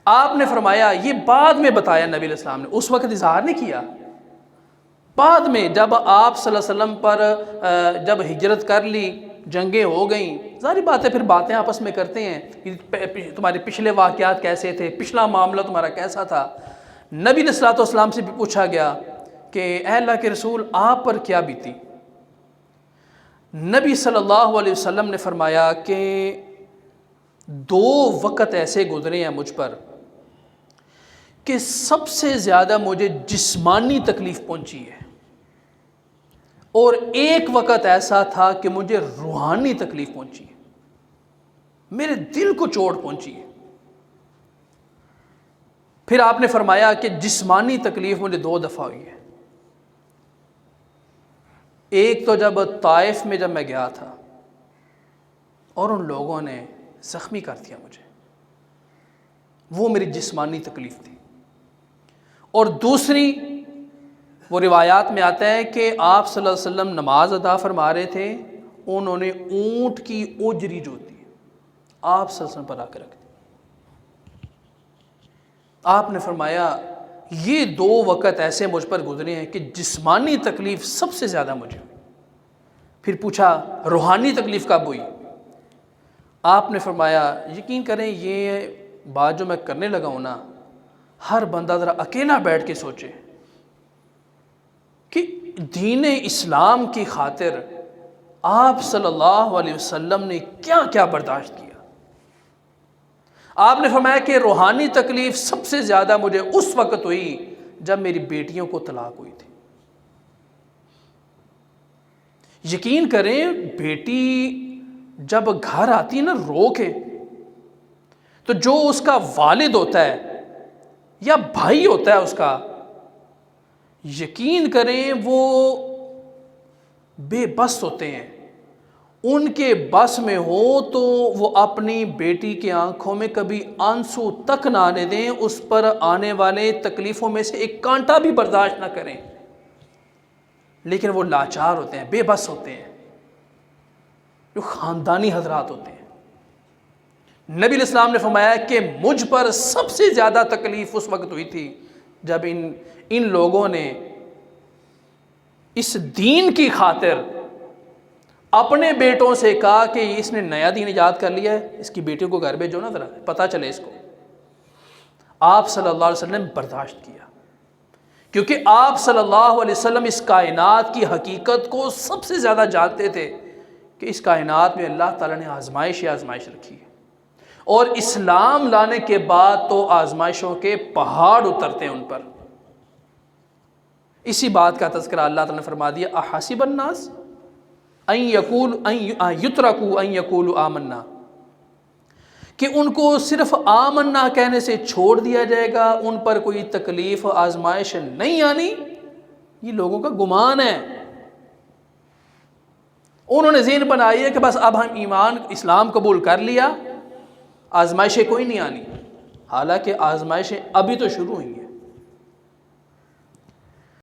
آپ نے فرمایا، یہ بعد میں بتایا نبی علیہ السلام نے، اس وقت اظہار نہیں کیا، بعد میں جب آپ صلی اللہ علیہ وسلم پر جب ہجرت کر لی، جنگیں ہو گئیں، ظاہری بات ہے پھر باتیں آپس میں کرتے ہیں کہ تمہارے پچھلے واقعات کیسے تھے، پچھلا معاملہ تمہارا کیسا تھا۔ نبی علیہ الصلوۃ والسلام سے بھی پوچھا گیا کہ اے اللہ کے رسول آپ پر کیا بیتی؟ نبی صلی اللہ علیہ وسلم نے فرمایا کہ 2 وقت ایسے گزرے ہیں مجھ پر کہ سب سے زیادہ مجھے جسمانی تکلیف پہنچی ہے، اور ایک وقت ایسا تھا کہ مجھے روحانی تکلیف پہنچی ہے، میرے دل کو چوٹ پہنچی ہے۔ پھر آپ نے فرمایا کہ جسمانی تکلیف مجھے 2 دفعہ ہوئی ہے۔ ایک تو جب طائف میں جب میں گیا تھا اور ان لوگوں نے زخمی کر دیا مجھے، وہ میری جسمانی تکلیف تھی، اور دوسری وہ روایات میں آتا ہے کہ آپ صلی اللہ علیہ وسلم نماز ادا فرما رہے تھے، انہوں نے اونٹ کی اوجری جو ہوتی ہے آپ صلی اللہ علیہ وسلم پر آ کے رکھ دی۔ آپ نے فرمایا یہ 2 وقت ایسے مجھ پر گزرے ہیں کہ جسمانی تکلیف سب سے زیادہ مجھے ہوئی۔ پھر پوچھا روحانی تکلیف کب ہوئی؟ آپ نے فرمایا یقین کریں یہ بات جو میں کرنے لگا ہوں نا، ہر بندہ ذرا اکیلا بیٹھ کے سوچے کہ دین اسلام کی خاطر آپ صلی اللہ علیہ وسلم نے کیا کیا برداشت کیا۔ آپ نے فرمایا کہ روحانی تکلیف سب سے زیادہ مجھے اس وقت ہوئی جب میری بیٹیوں کو طلاق ہوئی تھی۔ یقین کریں بیٹی جب گھر آتی ہے نا رو کے، تو جو اس کا والد ہوتا ہے یا بھائی ہوتا ہے اس کا، یقین کریں وہ بے بس ہوتے ہیں۔ ان کے بس میں ہو تو وہ اپنی بیٹی کی آنکھوں میں کبھی آنسو تک نہ آنے دیں، اس پر آنے والے تکلیفوں میں سے ایک کانٹا بھی برداشت نہ کریں، لیکن وہ لاچار ہوتے ہیں، بے بس ہوتے ہیں، جو خاندانی حضرات ہوتے ہیں۔ نبی علیہ السلام نے فرمایا کہ مجھ پر سب سے زیادہ تکلیف اس وقت ہوئی تھی جب ان لوگوں نے اس دین کی خاطر اپنے بیٹوں سے کہا کہ اس نے نیا دین ایجاد کر لیا ہے، اس کی بیٹیوں کو گھر بھیجو نا ذرا پتہ چلے اس کو۔ آپ صلی اللہ علیہ وسلم نے برداشت کیا، کیونکہ آپ صلی اللہ علیہ وسلم اس کائنات کی حقیقت کو سب سے زیادہ جانتے تھے کہ اس کائنات میں اللہ تعالیٰ نے آزمائش رکھی ہے، اور اسلام لانے کے بعد تو آزمائشوں کے پہاڑ اترتے ہیں ان پر۔ اسی بات کا تذکرہ اللہ تعالیٰ نے فرما دیا احاسب الناس ان یترکوا ان یقولوا آمنا، کہ ان کو صرف آمنا کہنے سے چھوڑ دیا جائے گا، ان پر کوئی تکلیف آزمائش نہیں آنی، یہ لوگوں کا گمان ہے۔ انہوں نے ذہن بنائی ہے کہ بس اب ہم ایمان اسلام قبول کر لیا، آزمائشیں کوئی نہیں آنی، حالانکہ آزمائشیں ابھی تو شروع ہوئی ہیں۔